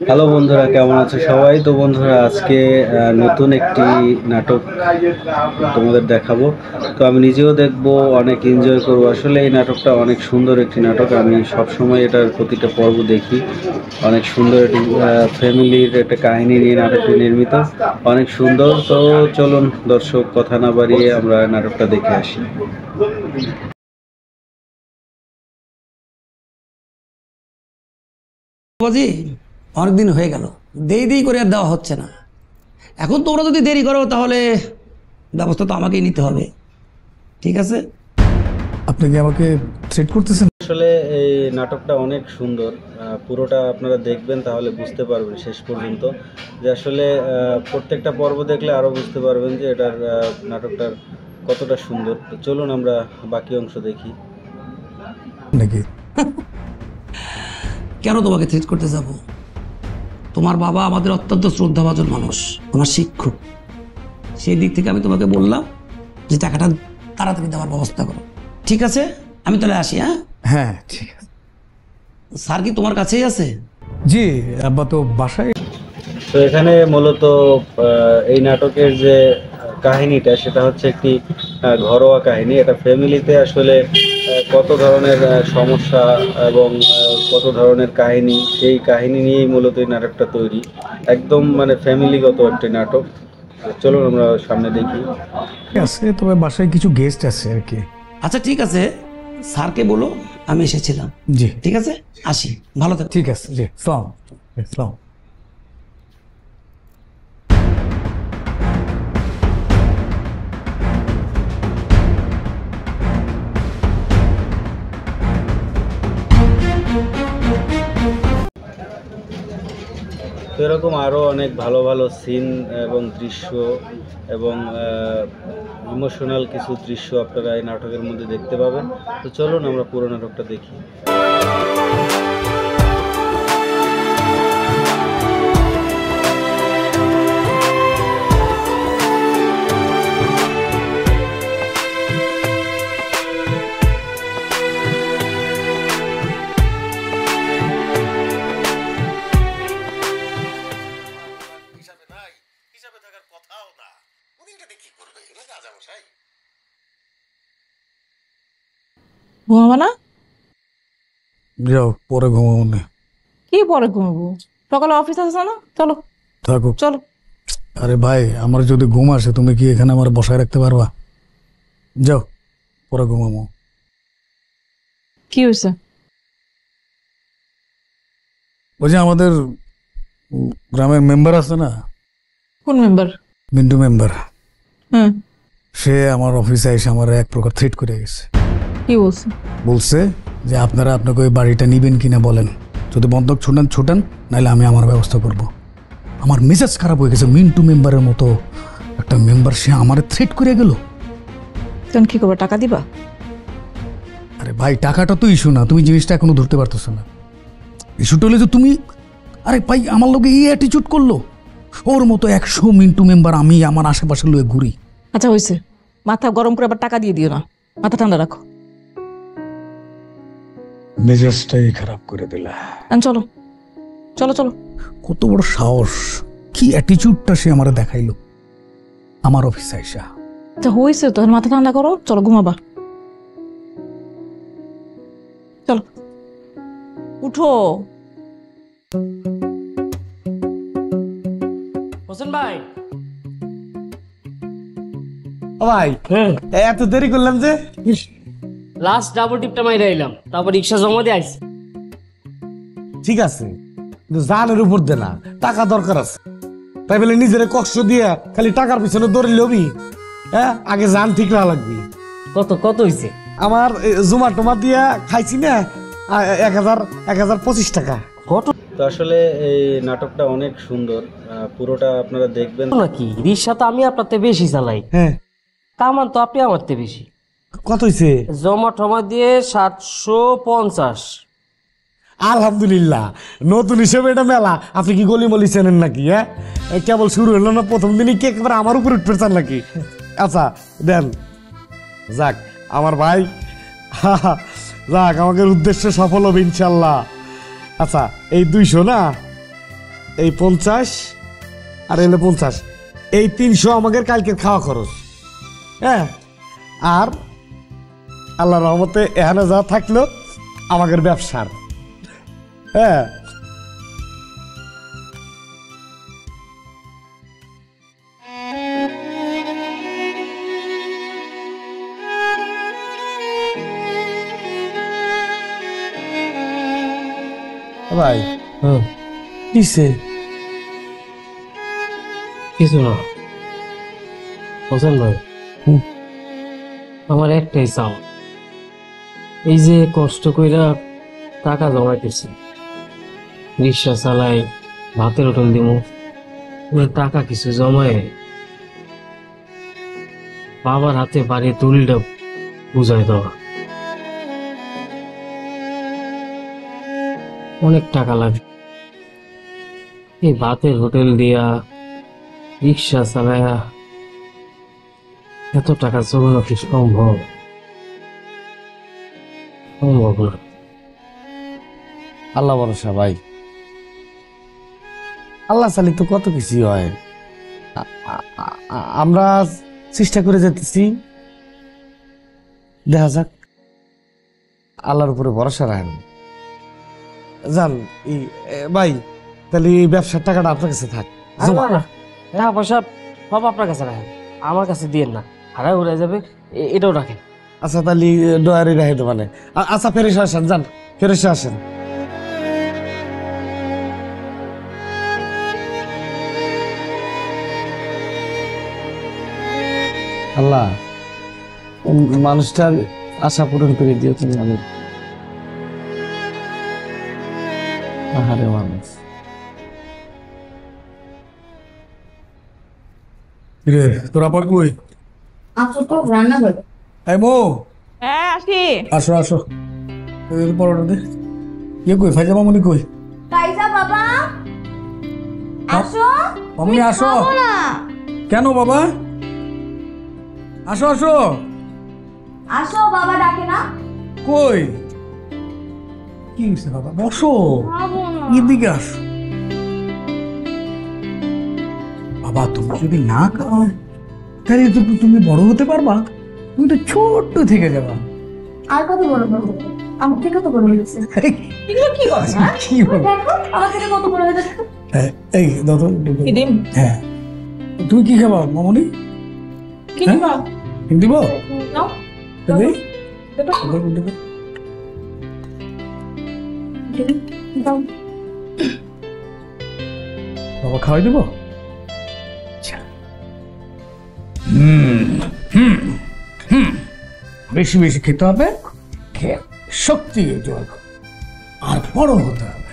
Hello বন্ধুরা, কেমন আছো সবাই? তো বন্ধুরা, আজকে নতুন একটি নাটক তোমাদের দেখাবো। তো আমি নিজেও দেখবো, অনেক এনজয় করবো। আসলে এই নাটকটা অনেক সুন্দর একটি নাটক। আমি সব সময় এটার প্রতিটা পর্ব দেখি। অনেক সুন্দর একটি ফ্যামিলির একটা কাহিনী নিয়ে নাটকটি নির্মিত, অনেক সুন্দর। তো চলুন দর্শক, কথা না বাড়িয়ে আমরা নাটকটা দেখে আসি। বাবাজি, অনেকদিন হয়ে গেল, দেরি দেরি করে আর দেওয়া হচ্ছে না। এখন তোমরা যদি দেরি করো তাহলে ব্যবস্থা তো আমাকেই নিতে হবে, ঠিক আছে? আপনি কি আমাকে থ্রেট করতেছেন? আসলে এই নাটকটা অনেক সুন্দর। পুরোটা আপনারা দেখবেন, তাহলে বুঝতে পারবেন শেষ পর্যন্ত যে আসলে প্রত্যেকটা পর্ব দেখলে আরও বুঝতে পারবেন যে এটার নাটকটার কতটা সুন্দর। তো চলুন আমরা বাকি অংশ দেখি। নাকি কেন তোমাকে থ্রেট করতে যাব? তোমার বাবা আমাদের অত্যন্ত শ্রদ্ধাভাজন মানুষ, আমার শিক্ষক। সেই দিক থেকে আমি তোমাকে বললাম যে টাকাটা তাড়াতাড়ি দেওয়ার ব্যবস্থা করো, ঠিক আছে? আমি তাহলে আসি। হ্যাঁ হ্যাঁ, ঠিক আছে। স্যার কি তোমার কাছেই আছে? জি, আব্বা তো বাসায়। তো এখানে মূলত এই নাটকের যে কাহিনীটা, সেটা হচ্ছে একটি ঘরোয়া কাহিনী। এটা ফ্যামিলিতে আসলে কত ধরনের সমস্যা এবং কত ধরনের কাহিনী, সেই কাহিনী নিয়েই মূলত এই নাটকটা তৈরি। একদম মানে ফ্যামিলিগত একটি নাটক। চলুন আমরা সামনে দেখি। আছে, তবে বাসায় কিছু গেস্ট আছে আর কি। আচ্ছা ঠিক আছে, স্যারকে বলো আমি এসেছিলাম। জি ঠিক আছে, আসি, ভালো থাকো। ঠিক আছে। জি, সালাম সালাম। তো এরকম আরও অনেক ভালো ভালো সিন এবং দৃশ্য এবং ইমোশনাল কিছু দৃশ্য আপনারা এই নাটকের মধ্যে দেখতে পাবেন। তো চলুন আমরা পুরো নাটকটা দেখি। ঘুমাবো না? যাও, পরে ঘুমাবো না। কি পরে ঘুমাবো? সকালে অফিস আছে না? চলো থাকুক। চলো। আরে ভাই, আমার যদি ঘুম আসে তুমি কি এখানে আমার বসায় রাখতে পারবা? যাও, পরে ঘুমাবো। কি হয়েছে? ওই যে আমাদের গ্রামের মেম্বার আছে না, কোন মেম্বার? মিন্টু মেম্বার, হ্যাঁ, সে আমার অফিসে এসে আমার এক প্রকার থ্রেট করে গেছে। কি বলছে? বলছে যে আপনারা আপনাকে ওই বাড়িটা নিবেন কিনা বলেন, যদি বন্ধক ছুটান নাহলে আমি আমার ব্যবস্থা করব। আমার মেজাজ খারাপ হয়ে গেছে। মিন্টু মেম্বারের মতো একটা মেম্বার সে আমার থ্রেট করে গেল। তুমি কি করবে? টাকা দিবা? আরে ভাই, টাকাটা তো ইস্যু না, তুমি জিনিসটা এখনো ধরতে পারতেছো না। ইস্যুটা হলে যে তুমি, আরে ভাই আমার লোকে এই অ্যাটিচিউড করলো। ওর মতো 100 মিন্টু মেম্বার আমি আমার আশেপাশে লয়ে ঘুরি। আচ্ছা হয়েছে, মাথা গরম করে আবার টাকা দিয়ে দিও না, মাথা ঠান্ডা রাখো। মেজাজটাই খারাপ করে দিলা। চলো চলো চলো। কত বড় সাহস, কি অ্যাটিচিউডটা সে আমার দেখাইলো আমার অফিসে আইসা। আচ্ছা হয়েছে তো, মাথা ঠান্ডা করো, চলো ঘুমাবা। চলো উঠো। হোসেন ভাই। ভাই এত দেরি করলাম যে? লাস্ট ডাবল টিপটা মাইরা আইলাম, তারপর রিক্সা জমা দিয়ে আইছি। ঠিক আছে, কিন্তু জানের উপর দে না, টাকা দরকার আছে। তাই বলে নিজের কষ্ট দিয়া খালি টাকার পিছনে দৌড়ে লবি? হ্যাঁ, আগে জান ঠিক না লাগবি। কত কত হইছে? আমার জমা টমা দিয়া খাইছি না, 1025 টাকা। তো আসলে এই নাটকটা অনেক সুন্দর। পুরোটা আপনারা দেখবেন। নাকি রিক্সা তো আমি আপনার বেশি চালাই, হ্যাঁ, কামান তো আপনি আমার বেশি। কত হয়েছে? জমা টমা দিয়ে 750। আলহামদুলিল্লাহ, নতুন হিসেবে এটা মেলা। আপনি কি গলিমলি চেনেন নাকি? হ্যাঁ, কেবল শুরু হলো না, প্রথম দিনই কি একবার আমার উপর উঠতে চান নাকি? আচ্ছা দেন, যাক আমার ভাই, যাক আমাদের উদ্দেশ্য সফল হবে ইনশাল্লাহ। আচ্ছা এই 200 না, এই 50 আর এলে 50, এই 300 আমাদের কালকের খাওয়া খরচ। হ্যাঁ, আর আল্লাহ রহমতে এখানে যা থাকলো আমাদের ব্যবসার। হ্যাঁ, ভাই কিসে কিছু না পছন্দ হয়। আমার একটাই চাও, এই যে কষ্ট কইরা টাকা জমাইতেছি, রিক্সা চালাই, ভাতের হোটেল দিমু, ওই টাকা কিছু জমায় বাবার হাতে বাড়ি তুলটা বুঝাই দেওয়া। অনেক টাকা লাগে, এই ভাতের হোটেল দিয়া, রিক্সা চালায়া এত টাকা জমানো কি সম্ভব? সম্ভব না। আল্লাহ ভরসা ভাই, আল্লাহ চালি তো কত কিছু হয়। আমরা চেষ্টা করে যেতেছি, দেখা যাক। আল্লাহর উপরে ভরসা রাখেন। জান ভাই, তাহলে এই ব্যবসার টাকাটা আপনার কাছে থাক। না না, টাকা পয়সা সব আপনার কাছে রাখেন, আমার কাছে দিয়েন না, হারায় উড়ে যাবে, এটাও রাখেন। আচ্ছা, তাহলে ডয়ারি রাখে তো মানে। আচ্ছা, ফেরেসে আসেন, যান ফেরেসে আসেন। আল্লাহ, মানুষটার আশা পূরণ করে দিও তুমি। আমি আহারে মানুষ। রে তোরা পর কই? আপু তো রান্না করে। এই মো, হ্যাঁ আসি। আসো আসো, এদের পরোটা দে। ইয়ে কই, ফাইজা মামুনি কই? কাইসা বাবা আসো। মামুনি আসো। খাবো না। কেন বাবা? আসো আসো। আসো, বাবা ডাকে না। কই কি হয়েছে বাবা? বসো, খাবো না। এদিকে আসো। বাবা তুমি যদি না খাও তাহলে তো তুমি বড় হতে পারবা, তুমি তো ছোট্ট থেকে যাবা। আর কত বড় বড় হবে? আমার থেকে কত বড় হয়েছে? এগুলো কি কথা? কি বল? দেখো আমার থেকে কত বড় হয়ে যাচ্ছে। এই দাদা, কি দিম? হ্যাঁ তুমি কি খাবা মামনি? কি হ্যাঁ? দিবা? দিব নাও। দেবে? দেবা? দেবে? দাও। বাবা খাওয়াই দেবো? বেশি বেশি খেতে হবে, খেয়ে শক্তি জোগাড় করো, আর বড় হতে হবে।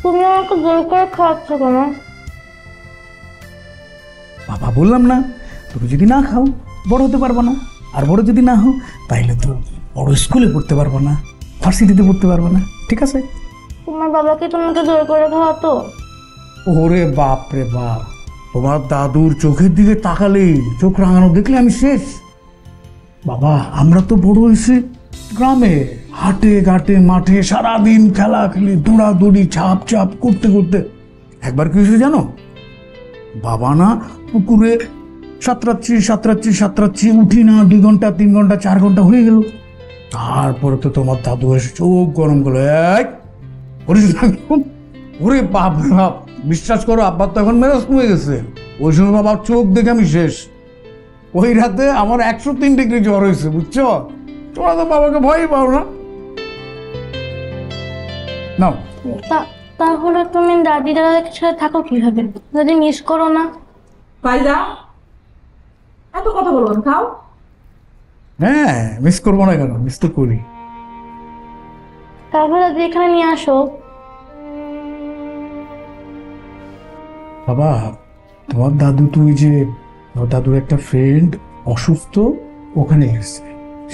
তুমি আমাকে জোর করে খাওয়াচ্ছ কেন? বাবা বললাম না, তুমি যদি না খাও বড় হতে পারবো না, আর বড় যদি না হও তাইলে তো বড় স্কুলে পড়তে পারবো না, ভার্সিটিতে পড়তে পারবো না। ঠিক আছে? তোমার বাবাকে তোমাকে জোর করে খাওয়াতো? ওরে বাপ রে বাপ, তোমার দাদুর চোখের দিকে তাকালে চোখ রাঙানো দেখলে আমি শেষ। বাবা আমরা তো বড় হয়েছি গ্রামে, হাটে ঘাটে মাঠে সারাদিন খেলা খেলি, দৌড়াদৌড়ি ছাপ ছাপ করতে করতে একবার কি হয়েছে জানো? বাবা না পুকুরে সাঁতরাচ্ছি উঠি না, 2 ঘন্টা 3 ঘন্টা 4 ঘন্টা হয়ে গেল। তারপরে তো তোমার দাদু এসে চোখ গরম করলো, ওরে বাপ রে বাপ, বিশ্বাস করো আব্বার তো এখন মেজাজ কমে গেছে। ওই সময় বাবার চোখ দেখে আমি শেষ। ওই রাতে আমার 103 ডিগ্রি জ্বর হয়েছে, বুঝছো? তোমরা তো বাবাকে ভয়ই পাও না। নাও। তাহলে তুমি দাদি দাদার সাথে থাকো কিভাবে? যদি মিস করো না? ফাইজা, এত কথা বলবো না, খাও। হ্যাঁ মিস করবো না কেন, মিস তো করি। তাহলে দাদি এখানে নিয়ে আসো। বাবা তোমার দাদু, তুই যে তোমার দাদুর একটা ফ্রেন্ড অসুস্থ, ওখানে গেছে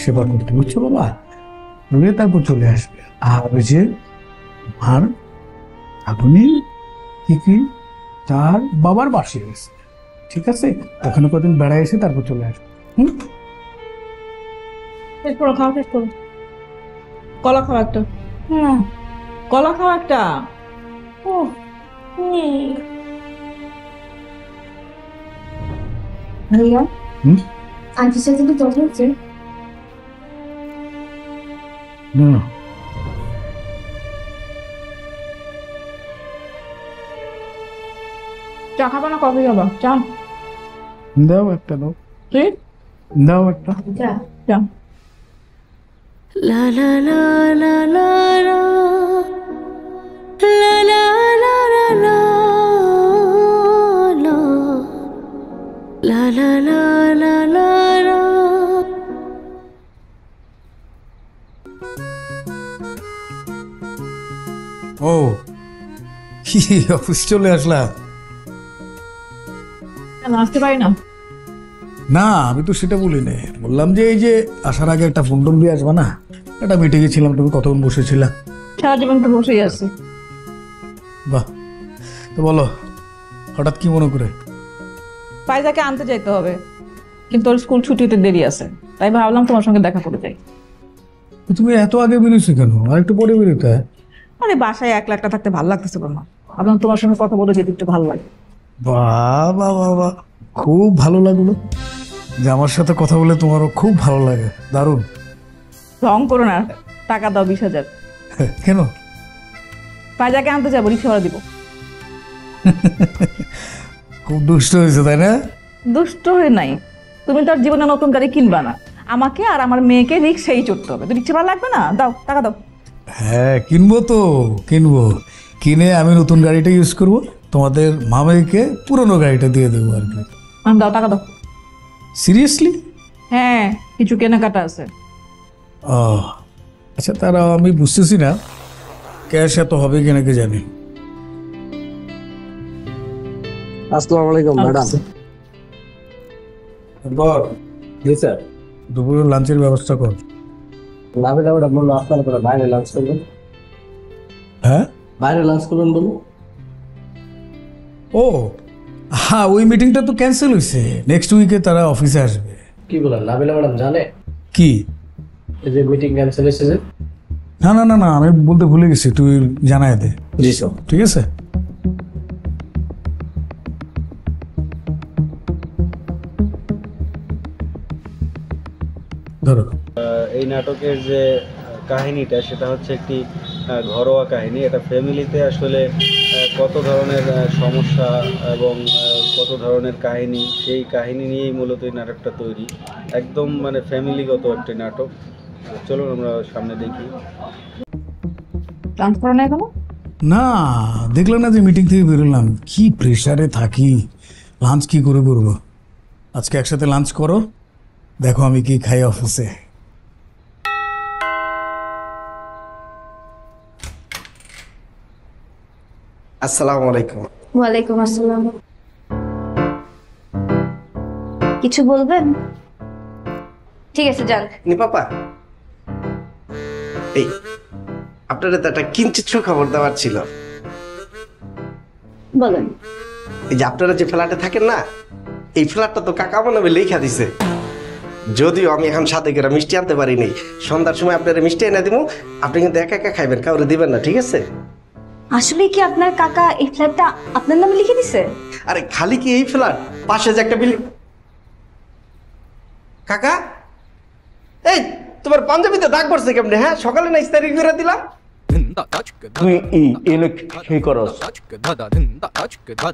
সেবা করতে, বুঝছো বাবা? রুয়ে তারপর চলে আসবে। আর ওই যে আর আপনি কি তার বাবার বাসে গেছে, ঠিক আছে? ওখানে কদিন বেড়ায় এসে তারপর চলে আসবে। শেষ করো, খাওয়া শেষ করো। কলা খাও একটা। না, কলা খাও একটা। ও ভাইয়া আন্টির সাথে কি কথা হচ্ছে? না চা খাবা না কফি খাবা? চা। দাও একটা, দাও তুই দাও একটা। চা। La la la la la la la la la la la la la la la la la ও কি অফিস চলে আসলা? আসতে পারি না। না আমি তো সেটা বলি না, বললাম যে এই যে আসার আগে একটা ফোন টোন দিয়ে আসবা না। একটা মিটিংয়ে ছিলাম, তুমি কতক্ষণ বসেছিলা? সারা জীবন তো বসেই আছি। বাহ, তো বলো হঠাৎ কি মনে করে? ফাইজাকে আনতে যাইতে হবে, কিন্তু ওর স্কুল ছুটিতে দেরি আছে, তাই ভাবলাম তোমার সঙ্গে দেখা করে যাই। তো তুমি এত আগে বেরিয়েছো কেন? আর একটু পরে বেরোতে। আরে বাসায় একলা একটা থাকতে ভালো লাগতেছে না, ভাবলাম তোমার সঙ্গে কথা বলে যেতে একটু ভালো লাগে। বাবা বাবা, খুব ভালো লাগলো যে আমার সাথে কথা বলে তোমারও খুব ভালো লাগে। দারুণ। রং করো না, টাকা দাও 20,000। কেন? ফাইজাকে আনতে যাবো, রিক্সা ভাড়া দিব। খুব দুষ্ট হয়েছে তাই না? দুষ্ট হয়ে নাই, তুমি তো আর জীবনে নতুন গাড়ি কিনবা না, আমাকে আর আমার মেয়েকে রিক্সাই চড়তে হবে। তো রিক্সা ভাড়া লাগবে না? দাও, টাকা দাও। হ্যাঁ কিনবো তো, কিনবো। কিনে আমি নতুন গাড়িটা ইউজ করব, তোমাদের মামাইকে পুরনো গাড়িটা দিয়ে দেবো আর কি। দাও, টাকা দাও। সিরিয়াসলি? হ্যাঁ, কিছু কেনাকাটা আছে। ও আচ্ছা, তারা আমি বুঝতেছি না ক্যাশ এত হবে কিনা কে জানি। আসসালামু আলাইকুম ম্যাডাম। বল। জি স্যার। দুপুরের লাঞ্চের ব্যবস্থা কর। নাবিল ম্যাডাম বললো আপনারা করে বাইরে লাঞ্চ করবেন। হ্যাঁ বাইরে লাঞ্চ করবেন বলো। ও হ্যাঁ, ওই মিটিংটা তো ক্যান্সেল হয়েছে, নেক্সট উইকে তারা অফিসে আসবে। কি বলেন, নাবিলা ম্যাডাম জানে কি? এই যে মিটিং ক্যান্সেল হয়েছে যে? না না না না, আমি বলতে ভুলে গেছি, তুই জানাই দে। জি স্যার। ঠিক আছে। ধরো এই নাটকের যে কাহিনীটা, সেটা হচ্ছে একটি ঘরোয়া কাহিনী। এটা ফ্যামিলিতে আসলে কত ধরনের সমস্যা এবং কত ধরনের কাহিনী, সেই কাহিনী নিয়েই মূলত এই নাটকটা তৈরি। একদম মানে ফ্যামিলিগত একটি নাটক। চলুন আমরা সামনে দেখি। লাঞ্চ করো না এখনো? না, দেখলাম না যে মিটিং থেকে বেরোলাম, কি প্রেশারে থাকি, লাঞ্চ কি করে করবো। আজকে একসাথে লাঞ্চ করো, দেখো আমি কি খাই অফিসে। আসসালামু আলাইকুম। ওয়ালাইকুম আসসালাম। কিছু বলবেন? ঠিক আছে যান। নিপাপা, এই আপনাদের তো একটা কিঞ্চিত সুখবর দেওয়ার ছিল। বলেন। এই যে আপনারা যে ফ্ল্যাটে থাকেন না, এই ফ্ল্যাটটা তো কাকা মনে হয় লেখা দিছে। যদিও আমি এখন সাথে করে মিষ্টি আনতে পারিনি, সন্ধ্যার সময় আপনারা মিষ্টি এনে দিব, আপনি কিন্তু একা একা খাইবেন, কাউরে দিবেন না, ঠিক আছে? আসলে কি আপনার কাকা এই ফ্ল্যাটটা আপনার নামে লিখে দিছে? আরে খালি কি এই ফ্ল্যাট, পাশে যে একটা বিল্ডিং। কাকা, এই তোমার পাঞ্জাবিতে দাগ পড়ছে কেমনে? হ্যাঁ, সকালে না ইস্তারি করে দিলাম। তুই এনে কি করস?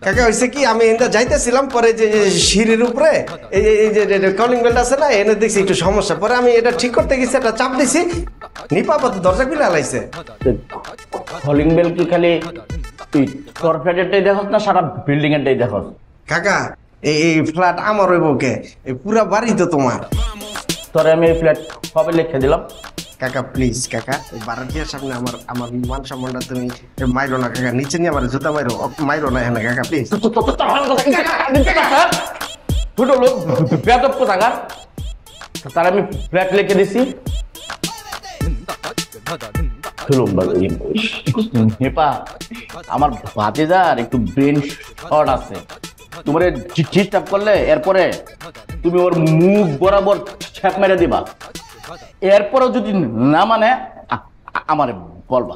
কাকা হইছে কি, আমি এনটা যাইতেছিলাম, পরে যে সিঁড়ির উপরে এই যে কলিং বেল আছে না, এনে দেখছি একটু সমস্যা, পরে আমি এটা ঠিক করতে গেছি, একটা চাপ দিছি, নিপাপা তো দরজা খুলে আলাইছে। কলিং বেল কি খালি তুই তোর ফ্ল্যাটেরটাই দেখস না সারা বিল্ডিং এরটাই দেখস? কাকা এই ফ্ল্যাট আমার হইব কে? এই পুরা বাড়ি তো তোমার। তোরে আমি এই ফ্ল্যাট কবে লিখে দিলাম? কাকা প্লিজ, কাকা বারান্দার সামনে আমার মান সম্মানটা তুমি মাইরো না কাকা, নিচে নিয়ে আমার জুতা মাইরো না হ্যাঁ কাকা প্লিজ। ছোট লোক বেদব কোথাকার, তার আমি ফ্ল্যাট লিখে দিছি। আমার ভাতিজার একটু ব্রেন শর্ট আছে, তোমার ডিস্টার্ব করলে এরপরে তুমি ওর মুখ বরাবর ছ্যাপ মেরে দিবা, এরপরে যদি না মানে আমারে বলবা।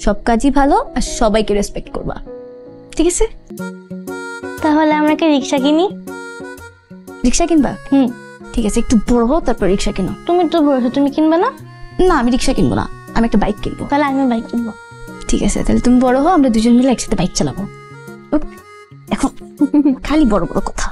সব কাজই ভালো আর সবাইকে রেসপেক্ট করবা, ঠিক আছে? তাহলে আমরা কি রিক্সা কিনি? রিক্সা কিনবা? ঠিক আছে, একটু বড় হও তারপর রিক্সা কিনো। তুমি তো বলছো তুমি কিনবে না। না, আমি রিক্সা কিনবো না, আমি একটা বাইক কিনবো। তাহলে আমি বাইক কিনবো। ঠিক আছে, তাহলে তুমি বড় হও, আমরা দুজন মিলে একসাথে বাইক চালাবো। এখন খালি বড় বড় কথা।